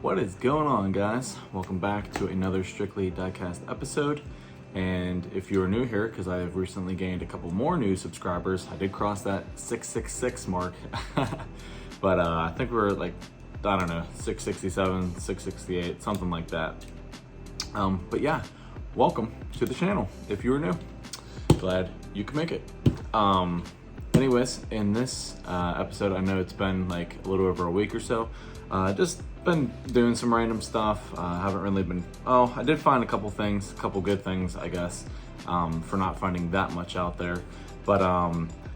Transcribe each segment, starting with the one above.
What is going on, guys? Welcome back to another Strictly Diecast episode. And if you are new here, because I have recently gained a couple more new subscribers, I did cross that 666 mark. But I think we're like, I don't know, 667, 668, something like that. But yeah, welcome to the channel. If you are new, glad you can make it. Anyways, in this episode, I know it's been like a little over a week or so. Just been doing some random stuff. Haven't really been, I did find a couple things, a couple good things, I guess, for not finding that much out there. But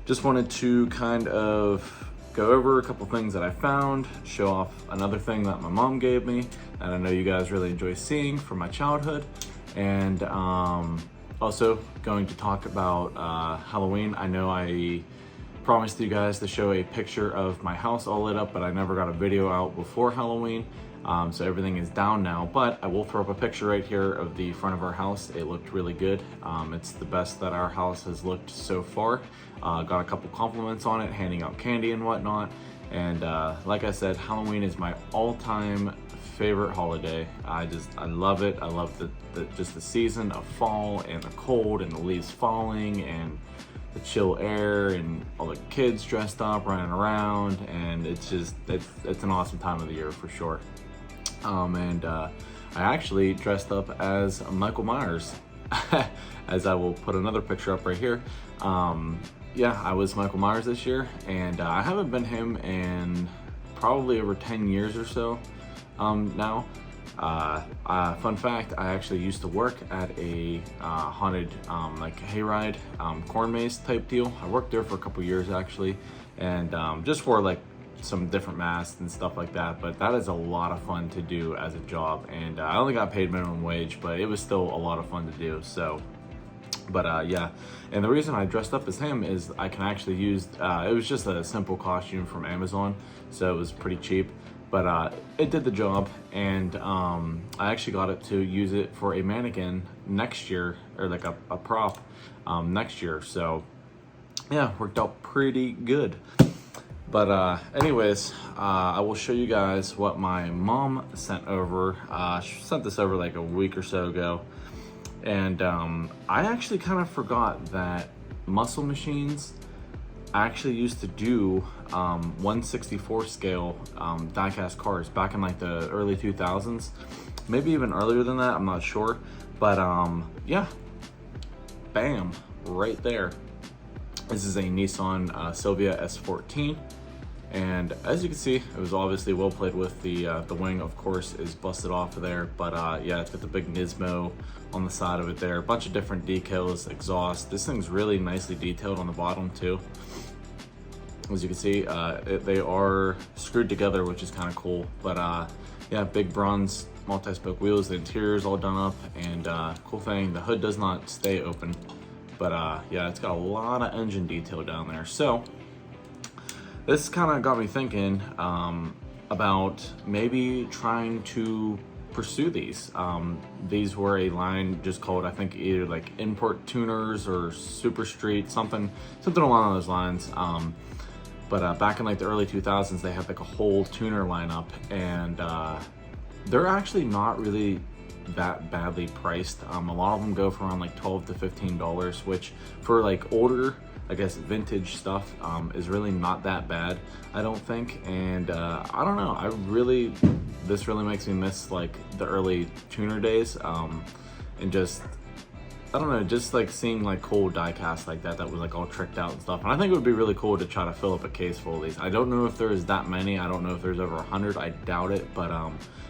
just wanted to kind of go over a couple things that I found, show off another thing that my mom gave me, and I know you guys really enjoy seeing from my childhood. And also going to talk about Halloween. I know I promised you guys to show a picture of my house all lit up, but I never got a video out before Halloween. So everything is down now, but I will throw up a picture right here of the front of our house. It looked really good. It's the best that our house has looked so far. Got a couple compliments on it, handing out candy and whatnot. And like I said, Halloween is my all-time favorite holiday. I love it. I love just the season of fall and the cold and the leaves falling and the chill air and all the kids dressed up running around, and it's an awesome time of the year for sure. I actually dressed up as Michael Myers, as I will put another picture up right here. Yeah, I was Michael Myers this year, and I haven't been him in probably over 10 years or so now. Fun fact, I actually used to work at a haunted like hayride corn maze type deal. I worked there for a couple years actually, and just for like some different masks and stuff like that. But that is a lot of fun to do as a job, and I only got paid minimum wage, but it was still a lot of fun to do. So but yeah, and the reason I dressed up as him is I can actually use it was just a simple costume from Amazon, so it was pretty cheap. But it did the job, and I actually got it to use it for a mannequin next year, or like a prop next year. So yeah, worked out pretty good. But anyways, I will show you guys what my mom sent over. She sent this over like a week or so ago. And I actually kind of forgot that Muscle Machines actually used to do 1/64 scale diecast cars back in like the early 2000s, maybe even earlier than that, I'm not sure. But yeah, bam, right there. This is a Nissan Sylvia S14, and as you can see, it was obviously well played with. The wing, of course, is busted off of there, but yeah, it's got the big Nismo on the side of it there, a bunch of different decals, exhaust. This thing's really nicely detailed on the bottom too. As you can see, they are screwed together, which is kind of cool. But yeah, big bronze multi-spoke wheels. The interior is all done up, and cool thing, the hood does not stay open. But yeah, it's got a lot of engine detail down there. So this kind of got me thinking about maybe trying to pursue these. These were a line just called, I think, either like Import Tuners or Super Street, something along those lines. But back in like the early 2000s, they had like a whole tuner lineup, and they're actually not really that badly priced. A lot of them go for around like $12 to $15, which for like older, I guess, vintage stuff is really not that bad, I don't think. And I don't know, this really makes me miss like the early tuner days, and just, I don't know, just like seeing like cool diecast like that was like all tricked out and stuff. And I think it would be really cool to try to fill up a case full of these. I don't know if there's that many. I don't know if there's over 100. I doubt it. But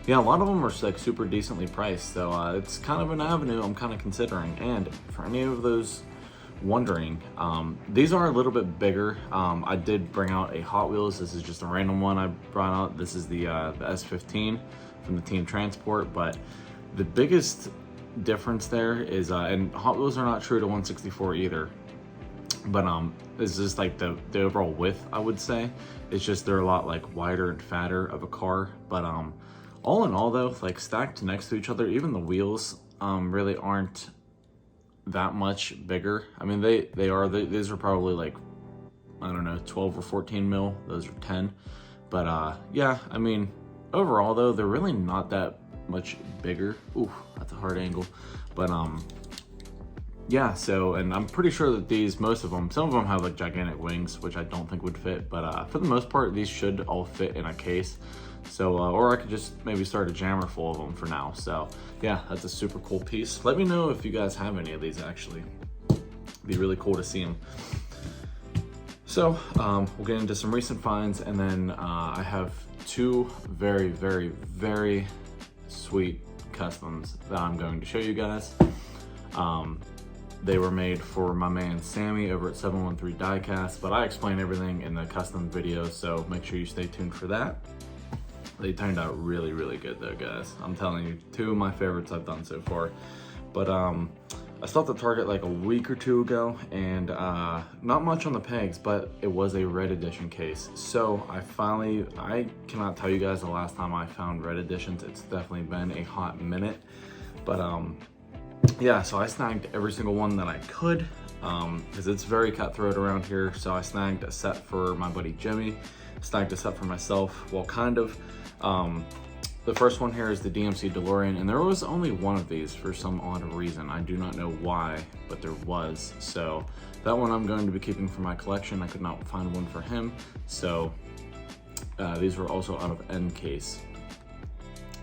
yeah, a lot of them are like super decently priced. So it's kind of an avenue I'm kind of considering. And for any of those wondering, these are a little bit bigger. I did bring out a Hot Wheels. This is just a random one I brought out. This is the S15 from the Team Transport. But the biggest difference there is, and Hot Wheels are not true to 1/64 either, but it's just like the overall width, I would say. It's just they're a lot like wider and fatter of a car. But all in all though, like stacked next to each other, even the wheels really aren't that much bigger. I mean, these are probably like, I don't know, 12 or 14 mil. Those are 10. But yeah, I mean, overall though, they're really not that much bigger. Ooh, that's a hard angle. But yeah, so, and I'm pretty sure that these, most of them, some of them have like gigantic wings, which I don't think would fit, but for the most part, these should all fit in a case. So, or I could just maybe start a jammer full of them for now. So yeah, that's a super cool piece. Let me know if you guys have any of these actually. It'd be really cool to see them. So we'll get into some recent finds, and then I have two very, very, very sweet customs that I'm going to show you guys. They were made for my man Sammy over at 713 Diecast, but I explain everything in the custom video, so make sure you stay tuned for that. They turned out really, really good though, guys. I'm telling you, two of my favorites I've done so far. But I stopped at Target like a week or two ago, and not much on the pegs, but it was a red edition case. So I cannot tell you guys the last time I found red editions. It's definitely been a hot minute. But yeah, so I snagged every single one that I could, because it's very cutthroat around here. So I snagged a set for my buddy Jimmy, snagged a set for myself, well, kind of. The first one here is the DMC DeLorean, and there was only one of these for some odd reason. I do not know why, but there was. So that one I'm going to be keeping for my collection. I could not find one for him. So these were also out of end case.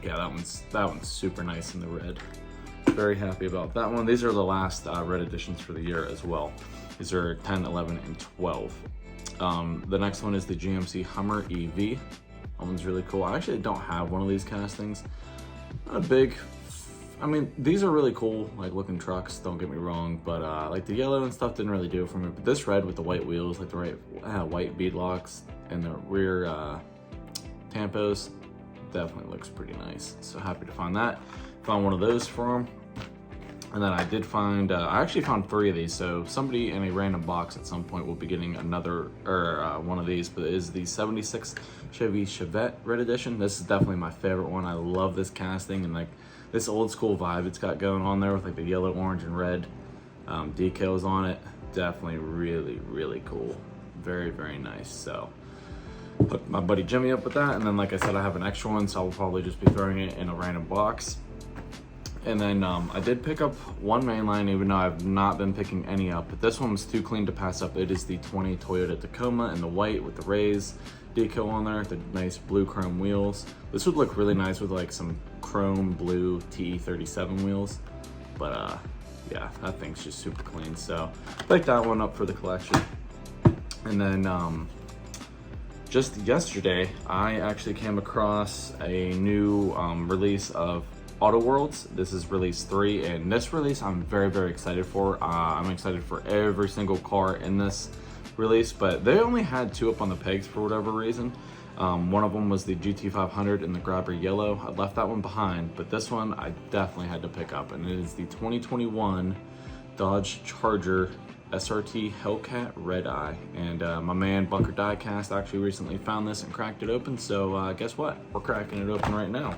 Yeah, that one's super nice in the red. Very happy about that one. These are the last red editions for the year as well. These are 10, 11, and 12. The next one is the GMC Hummer EV. That one's really cool. I actually don't have one of these castings. Not a big, I mean, these are really cool, like looking trucks, don't get me wrong, but like the yellow and stuff didn't really do it for me. But this red with the white wheels, like the white bead locks and the rear tampos, definitely looks pretty nice. So happy to find that. Found one of those for him. And then I did find, I actually found 3 of these. So somebody in a random box at some point will be getting another, or one of these, but it is the 76 Chevy Chevette Red Edition. This is definitely my favorite one. I love this casting and like this old school vibe it's got going on there with like the yellow, orange, and red decals on it. Definitely really, really cool. Very, very nice. So hooked my buddy Jimmy up with that. And then like I said, I have an extra one, so I'll probably just be throwing it in a random box. And then I did pick up one mainline, even though I've not been picking any up, but this one was too clean to pass up. It is the 20 Toyota Tacoma in the white with the rays decal on there, the nice blue chrome wheels. This would look really nice with like some chrome blue TE37 wheels, but yeah, that thing's just super clean. So picked that one up for the collection. And then just yesterday, I actually came across a new release of AutoWorlds. This is release 3, and this release I'm very, very excited for. I'm excited for every single car in this release, but they only had 2 up on the pegs for whatever reason. One of them was the GT500 in the grabber yellow. I left that one behind, but this one I definitely had to pick up, and it is the 2021 Dodge Charger SRT Hellcat Red Eye. And my man Bunker Diecast actually recently found this and cracked it open, so guess what? We're cracking it open right now.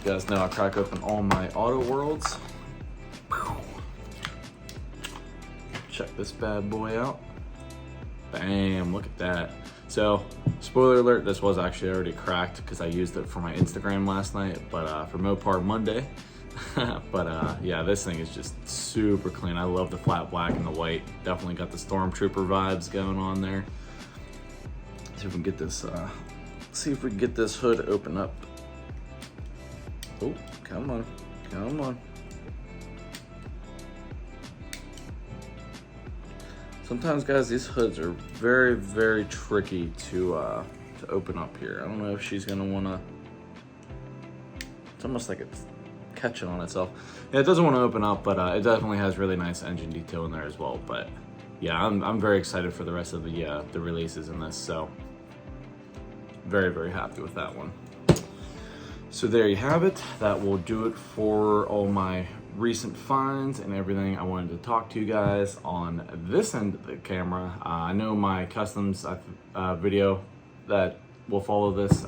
You guys know I crack open all my AutoWorlds. Check this bad boy out. Bam, look at that. So, spoiler alert, this was actually already cracked because I used it for my Instagram last night, but for Mopar Monday. But yeah, this thing is just super clean. I love the flat black and the white. Definitely got the Stormtrooper vibes going on there. See if we can get this, hood open up. Oh, come on, come on. Sometimes, guys, these hoods are very, very tricky to open up here. I don't know if she's gonna wanna, it's almost like it's catching on itself. Yeah, it doesn't wanna open up, but it definitely has really nice engine detail in there as well. But yeah, I'm very excited for the rest of the releases in this, so very, very happy with that one. So there you have it. That will do it for all my recent finds and everything I wanted to talk to you guys on this end of the camera. I know my customs video that will follow this,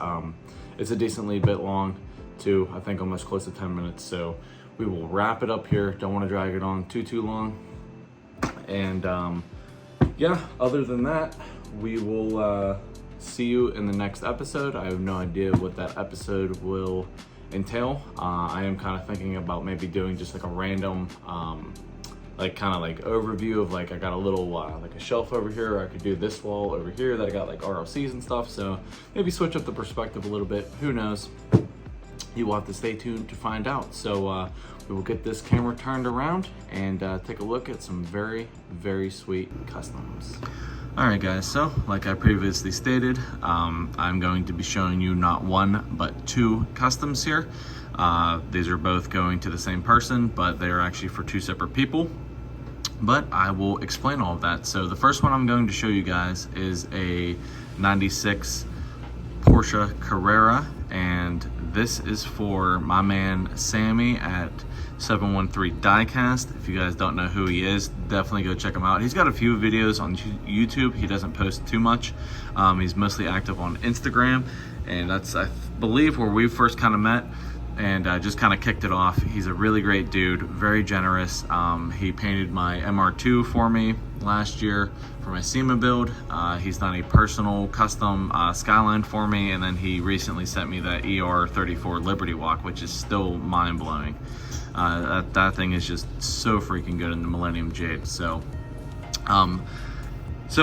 it's a decently bit long too. I think almost close to 10 minutes. So we will wrap it up here. Don't want to drag it on too long. And yeah, other than that, we will see you in the next episode. I have no idea what that episode will entail. I am kind of thinking about maybe doing just like a random like kind of like overview of like I got a little like a shelf over here, or I could do this wall over here that I got like RLCs and stuff, so maybe switch up the perspective a little bit. Who knows? You will have to stay tuned to find out. So we will get this camera turned around and take a look at some very, very sweet customs. All right guys, so like I previously stated, I'm going to be showing you not one but two customs here. These are both going to the same person, but they are actually for two separate people. But I will explain all of that. So the first one I'm going to show you guys is a 96 Porsche Carrera, and this is for my man Sammy at 713 Diecast. If you guys don't know who he is, definitely go check him out. He's got a few videos on YouTube. He doesn't post too much. He's mostly active on Instagram, and that's, I believe, where we first kind of met and just kind of kicked it off. He's a really great dude, very generous. He painted my MR2 for me last year for my SEMA build. He's done a personal custom Skyline for me, and then he recently sent me that ER34 Liberty Walk, which is still mind-blowing. That thing is just so freaking good in the Millennium Jade. So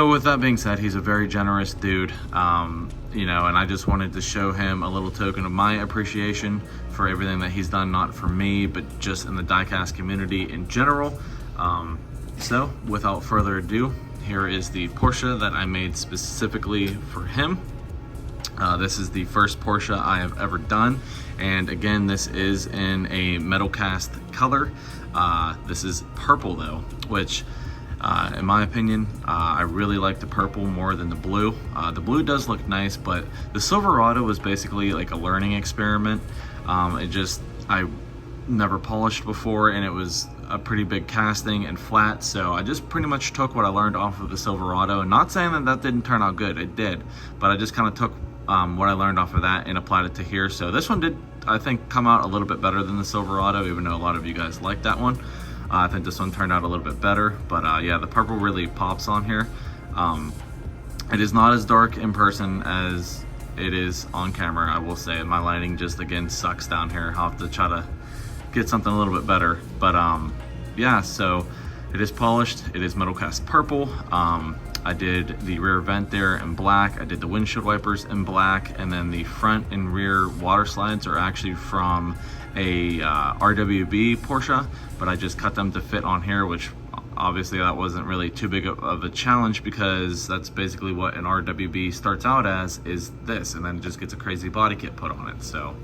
with that being said, he's a very generous dude, you know, and I just wanted to show him a little token of my appreciation for everything that he's done, not for me, but just in the diecast community in general. So without further ado, here is the Porsche that I made specifically for him. This is the first Porsche I have ever done, and again, this is in a metal cast color. This is purple though, which in my opinion, I really like the purple more than the blue. The blue does look nice, but the Silverado was basically like a learning experiment. I never polished before, and it was a pretty big casting and flat, so I just pretty much took what I learned off of the Silverado, and not saying that that didn't turn out good, it did, but I just kind of took what I learned off of that and applied it to here. So this one did, I think, come out a little bit better than the Silverado, even though a lot of you guys like that one. I think this one turned out a little bit better, but yeah, the purple really pops on here. It is not as dark in person as it is on camera, I will say. My lighting just, again, sucks down here. I'll have to try to get something a little bit better. But yeah, so it is polished. It is metal cast purple. I did the rear vent there in black. I did the windshield wipers in black, and then the front and rear water slides are actually from a RWB Porsche, but I just cut them to fit on here, which obviously that wasn't really too big of a challenge, because that's basically what an RWB starts out as, is this, and then it just gets a crazy body kit put on it. So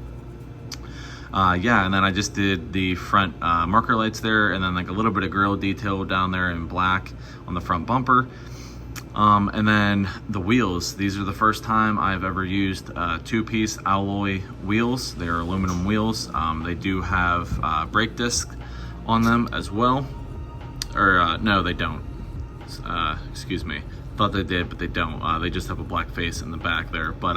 yeah, and then I just did the front marker lights there, and then like a little bit of grille detail down there in black on the front bumper. And then the wheels, these are the first time I've ever used two-piece alloy wheels. They're aluminum wheels. They do have brake disc on them as well, or no, they don't. Excuse me, thought they did, but they don't. They just have a black face in the back there. But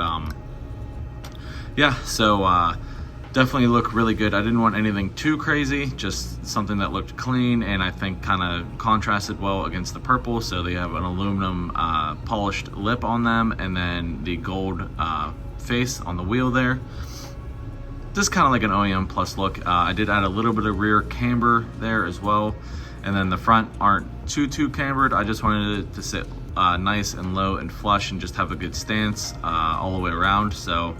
yeah, so definitely look really good. I didn't want anything too crazy, just something that looked clean and I think kind of contrasted well against the purple. So they have an aluminum polished lip on them, and then the gold face on the wheel there. Just kind of like an OEM plus look. I did add a little bit of rear camber there as well, and then the front aren't too cambered. I just wanted it to sit nice and low and flush and just have a good stance all the way around. So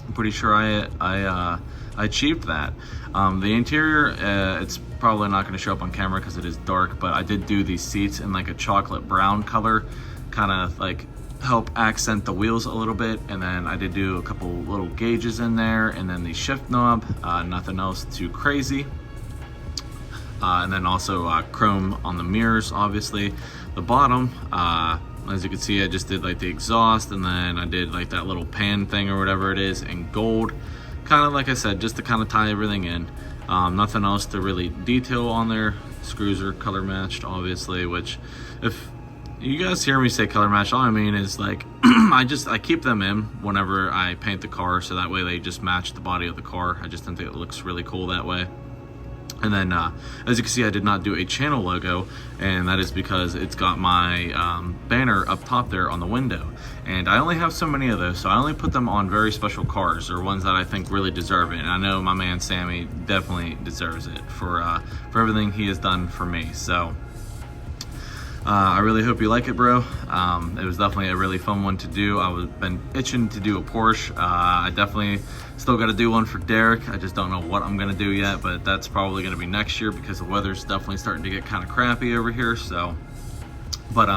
I'm pretty sure I achieved that. The interior, it's probably not going to show up on camera because it is dark, but I did do these seats in like a chocolate brown color, kind of like help accent the wheels a little bit. And then I did do a couple little gauges in there, and then the shift knob, nothing else too crazy. And then also chrome on the mirrors, obviously. The bottom, as you can see, I just did like the exhaust, and then I did like that little pan thing or whatever it is in gold. Kind of like I said, just to kind of tie everything in. Nothing else to really detail on there. Screws are color matched, obviously, which if you guys hear me say color matched, all I mean is like I keep them in whenever I paint the car, so that way they just match the body of the car. I just think it looks really cool that way. And then, as you can see, I did not do a channel logo, and that is because it's got my banner up top there on the window. And I only have so many of those, so I only put them on very special cars, or ones that I think really deserve it. And I know my man Sammy definitely deserves it for everything he has done for me. So I really hope you like it, bro. It was definitely a really fun one to do. Been itching to do a Porsche. I definitely still got to do one for Derek. I just don't know what I'm gonna do yet, but that's probably gonna be next year because the weather's definitely starting to get kind of crappy over here. So, but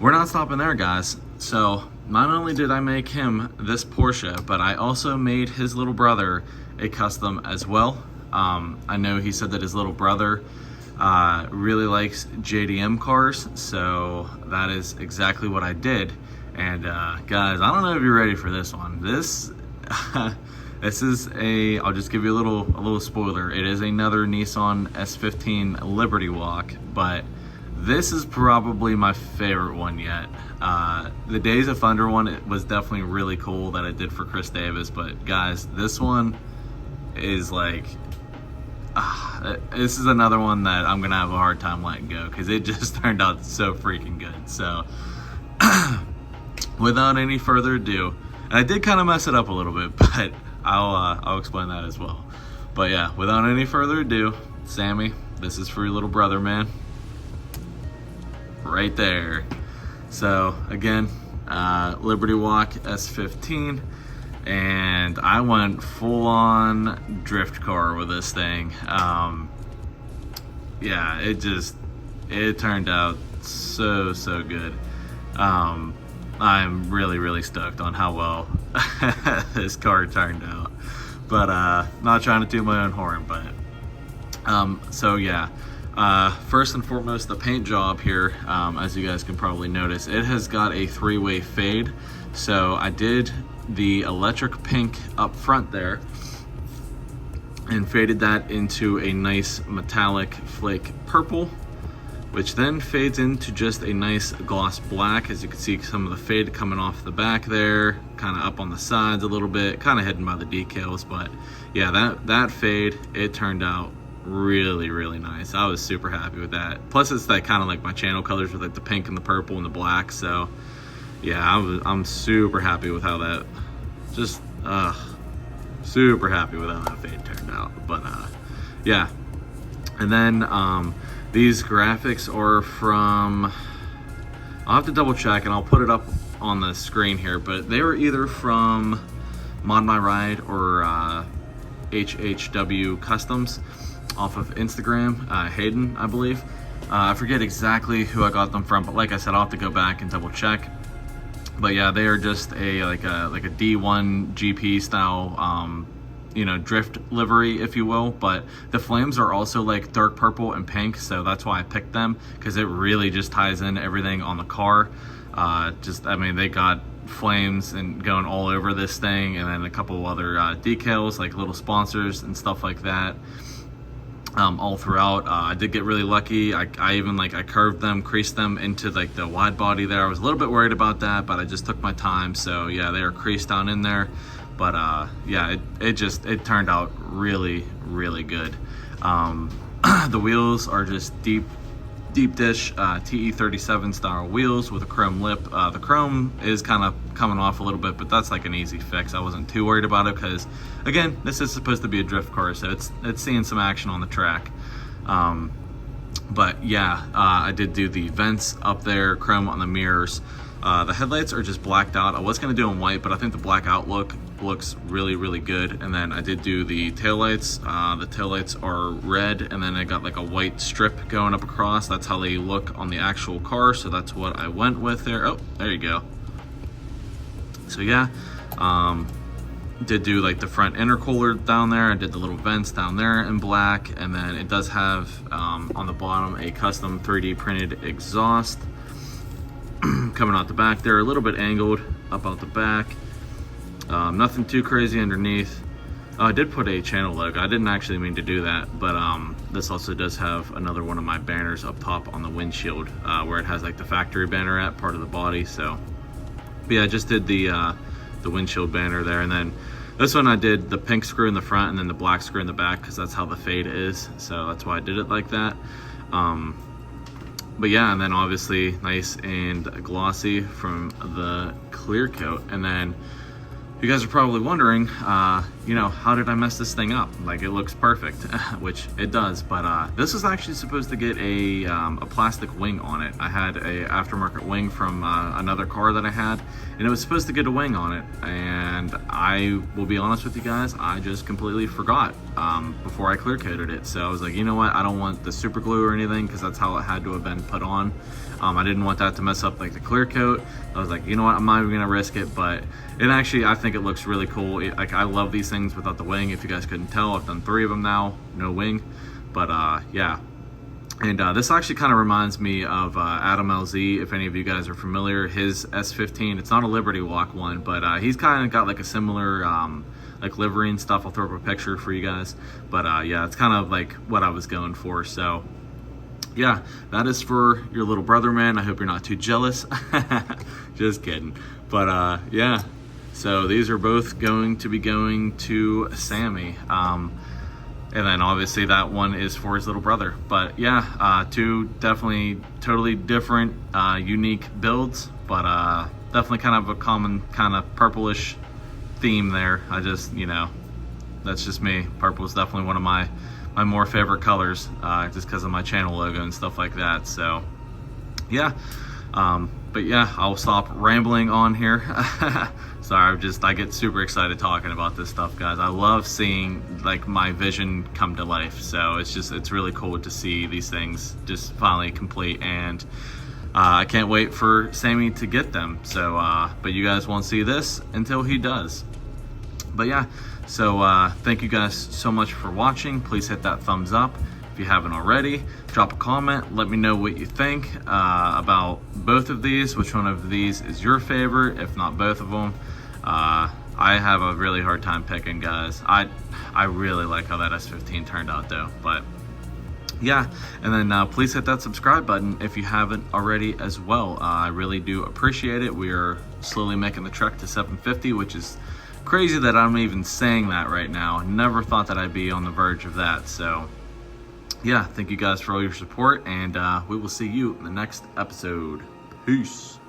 we're not stopping there, guys. So not only did I make him this Porsche, but I also made his little brother a custom as well. I know he said that his little brother really likes JDM cars, so that is exactly what I did. And guys, I don't know if you're ready for this one. This this is I'll just give you a little spoiler. It is another Nissan S15 Liberty Walk, but this is probably my favorite one yet. The Days of Thunder one, it was definitely really cool that I did for Chris Davis, but guys, this one is like, this is another one that I'm gonna have a hard time letting go because it just turned out so freaking good. So without any further ado, and I did kind of mess it up a little bit, but I'll explain that as well. But yeah, without any further ado, Sammy, this is for your little brother, man. Right there. So again, Liberty Walk S15, and I went full-on drift car with this thing. Yeah, it turned out so good. I'm really stoked on how well this car turned out, but not trying to toot my own horn, but so yeah. First and foremost, the paint job here, as you guys can probably notice, it has got a 3-way fade. So I did the electric pink up front there and faded that into a nice metallic flake purple, which then fades into just a nice gloss black. As you can see, some of the fade coming off the back there, kind of up on the sides a little bit, kind of hidden by the decals. But yeah, that fade, it turned out really nice. I was super happy with that. Plus it's that kind of like my channel colors with like the pink and the purple and the black. So yeah, I'm super happy with how that, just super happy with how that fade turned out. But yeah, and then these graphics are from, I'll have to double check and I'll put it up on the screen here, but they were either from Mod My Ride or HHW Customs off of Instagram, Hayden, I believe. I forget exactly who I got them from, but like I said, I'll have to go back and double check. But yeah, they are just like a D1 GP style, you know, drift livery, if you will. But the flames are also like dark purple and pink, so that's why I picked them, because it really just ties in everything on the car. I mean, they got flames and going all over this thing, and then a couple other decals, like little sponsors and stuff like that. All throughout. I did get really lucky. I even I curved them, creased them into like the wide body there. I was a little bit worried about that, but I just took my time. So yeah, they are creased down in there. But yeah, it turned out really good. The wheels are just deep dish TE37 style wheels with a chrome lip. The chrome is kind of coming off a little bit, but that's like an easy fix. I wasn't too worried about it because, again, this is supposed to be a drift car, so it's seeing some action on the track. But yeah, I did do the vents up there, chrome on the mirrors. The headlights are just blacked out. I was going to do them white, but I think the black outlook looks really good. And then I did do the taillights. The taillights are red, and then I got like a white strip going up across. That's how they look on the actual car, so that's what I went with there. Oh, there you go. So yeah, did do like the front intercooler down there. I did the little vents down there in black, and then it does have on the bottom a custom 3D printed exhaust coming out the back there, a little bit angled up out the back. Nothing too crazy underneath. I did put a channel logo. I didn't actually mean to do that, but this also does have another one of my banners up top on the windshield, where it has like the factory banner at part of the body. So but yeah, I just did the windshield banner there, and then This one I did the pink screw in the front and then the black screw in the back because that's how the fade is. So that's why I did it like that. But yeah, and then obviously nice and glossy from the clear coat. And then you guys are probably wondering, you know, how did I mess this thing up? Like, it looks perfect, which it does, but this was actually supposed to get a plastic wing on it. I had a aftermarket wing from another car that I had, and it was supposed to get a wing on it, and I will be honest with you guys, I just completely forgot before I clear coated it. So I was like, you know what, I don't want the super glue or anything, because that's how it had to have been put on. I didn't want that to mess up like the clear coat. I was like, you know what, I'm not even gonna risk it, but it actually, I think it looks really cool. Like, I love these things without the wing. If you guys couldn't tell, I've done 3 of them now, no wing, but yeah. And this actually kind of reminds me of Adam LZ, if any of you guys are familiar, his S15. It's not a Liberty Walk one, but he's kind of got like a similar like livery and stuff. I'll throw up a picture for you guys, but yeah, it's kind of like what I was going for. So yeah, that is for your little brother, man. I hope you're not too jealous. Just kidding. But yeah, so these are both going to be going to Sammy. And then obviously that one is for his little brother. But yeah, 2 definitely totally different, unique builds, but definitely kind of a common kind of purplish theme there. I just, you know, that's just me. Purple is definitely one of my more favorite colors, just because of my channel logo and stuff like that. So yeah, but yeah, I'll stop rambling on here. Sorry, I get super excited talking about this stuff, guys. I love seeing like my vision come to life. So it's really cool to see these things just finally complete, and I can't wait for Sammy to get them. So but you guys won't see this until he does. But yeah, so thank you guys so much for watching. Please hit that thumbs up if you haven't already. Drop a comment, let me know what you think about both of these, which one of these is your favorite, if not both of them. I have a really hard time picking, guys. I really like how that S15 turned out though. But yeah, and then please hit that subscribe button if you haven't already as well. I really do appreciate it. We are slowly making the trek to 750, which is crazy that I'm even saying that right now. Never thought that I'd be on the verge of that. So yeah, thank you guys for all your support, and we will see you in the next episode. Peace.